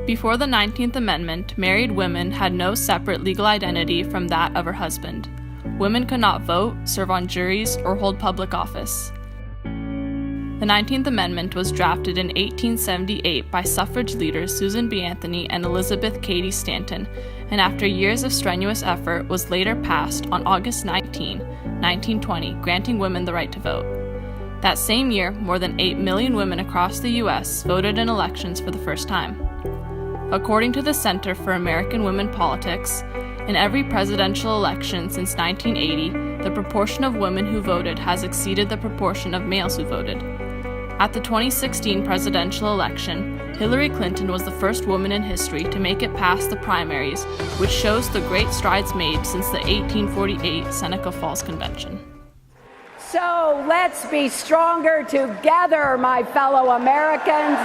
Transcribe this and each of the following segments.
Before the 19th Amendment, married women had no separate legal identity from that of her husband. Women could not vote, serve on juries, or hold public office. The 19th Amendment was drafted in 1878 by suffrage leaders Susan B. Anthony and Elizabeth Cady Stanton, and after years of strenuous effort was later passed on August 19, 1920, granting women the right to vote. That same year, more than 8 million women across the U.S. voted in elections for the first time. According to the Center for American Women Politics, in every presidential election since 1980, the proportion of women who voted has exceeded the proportion of males who voted. At the 2016 presidential election, Hillary Clinton was the first woman in history to make it past the primaries, which shows the great strides made since the 1848 Seneca Falls Convention. So let's be stronger together, my fellow Americans.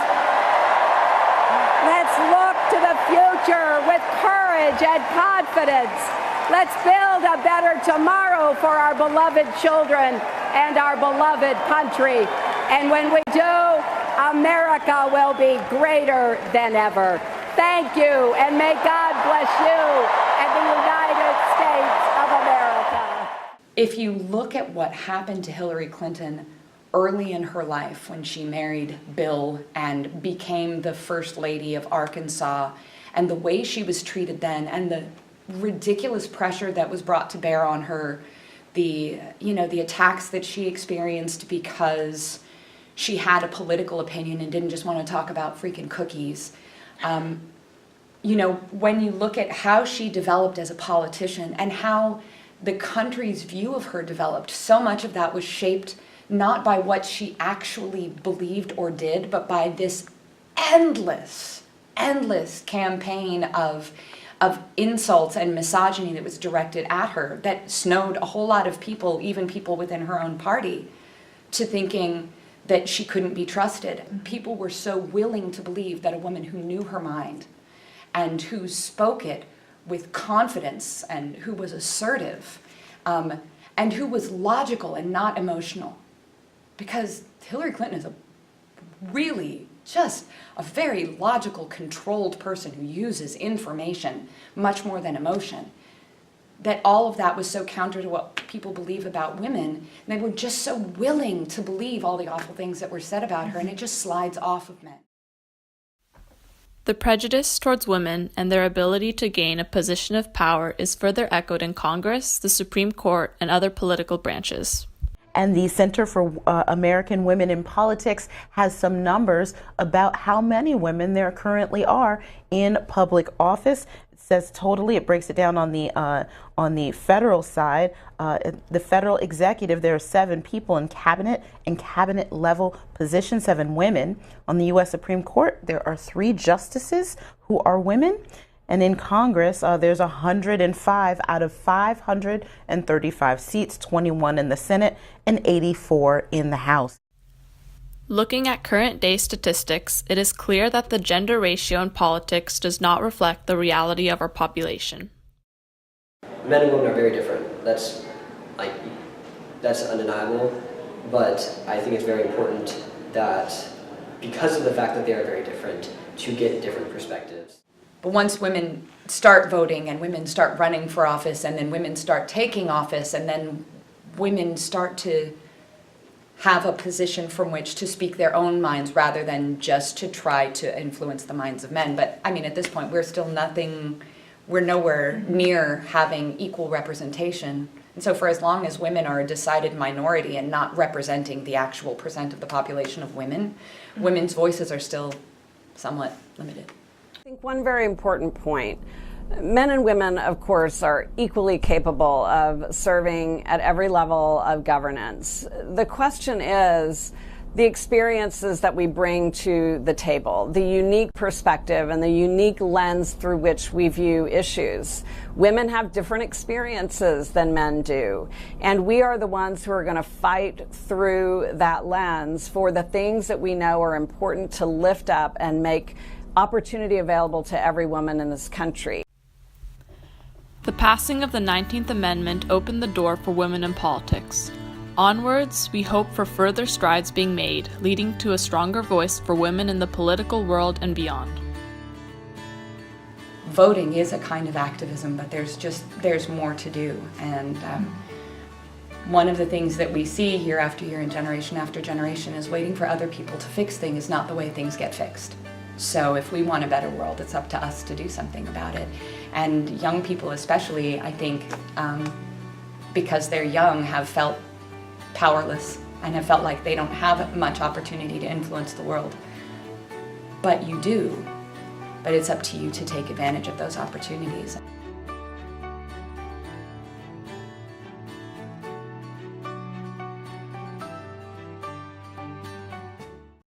Let's look to the future with courage and confidence. Let's build a better tomorrow for our beloved children and our beloved country. And when we do, America will be greater than ever. Thank you, and may God bless you and the United States of America. If you look at what happened to Hillary Clinton early in her life when she married Bill and became the First Lady of Arkansas, and the way she was treated then, and the ridiculous pressure that was brought to bear on her, the attacks that she experienced because she had a political opinion and didn't just want to talk about freaking cookies. When you look at how she developed as a politician and how the country's view of her developed, so much of that was shaped not by what she actually believed or did, but by this endless campaign of insults and misogyny that was directed at her, that snowed a whole lot of people, even people within her own party, to thinking that she couldn't be trusted. People were so willing to believe that a woman who knew her mind and who spoke it with confidence and who was assertive and who was logical and not emotional. Because Hillary Clinton is really just a very logical, controlled person who uses information much more than emotion. That all of that was so counter to what people believe about women, and they were just so willing to believe all the awful things that were said about her, and it just slides off of men. The prejudice towards women and their ability to gain a position of power is further echoed in Congress, the Supreme Court, and other political branches. And the Center for American Women in Politics has some numbers about how many women there currently are in public office. It says totally, it breaks it down on the federal side. The federal executive, there are 7 people in cabinet and cabinet level positions, 7 women. On the U.S. Supreme Court, there are 3 justices who are women. And in Congress, there's 105 out of 535 seats, 21 in the Senate and 84 in the House. Looking at current day statistics, it is clear that the gender ratio in politics does not reflect the reality of our population. Men and women are very different. That's undeniable, but I think it's very important that because of the fact that they are very different, to get different perspectives. But once women start voting and women start running for office and then women start taking office and then women start to have a position from which to speak their own minds rather than just to try to influence the minds of men. But I mean, at this point, we're nowhere near having equal representation. And so for as long as women are a decided minority and not representing the actual percent of the population of women, women's voices are still somewhat limited. I think one very important point, men and women, of course, are equally capable of serving at every level of governance. The question is the experiences that we bring to the table, the unique perspective and the unique lens through which we view issues. Women have different experiences than men do, and we are the ones who are going to fight through that lens for the things that we know are important to lift up and make opportunity available to every woman in this country. The passing of the 19th Amendment opened the door for women in politics. Onwards, we hope for further strides being made, leading to a stronger voice for women in the political world and beyond. voting is a kind of activism, but there's more to do. And one of the things that we see year after year and generation after generation is waiting for other people to fix things is not the way things get fixed. So if we want a better world, it's up to us to do something about it. And young people especially, I think, because they're young, have felt powerless and have felt like they don't have much opportunity to influence the world. But you do. But it's up to you to take advantage of those opportunities.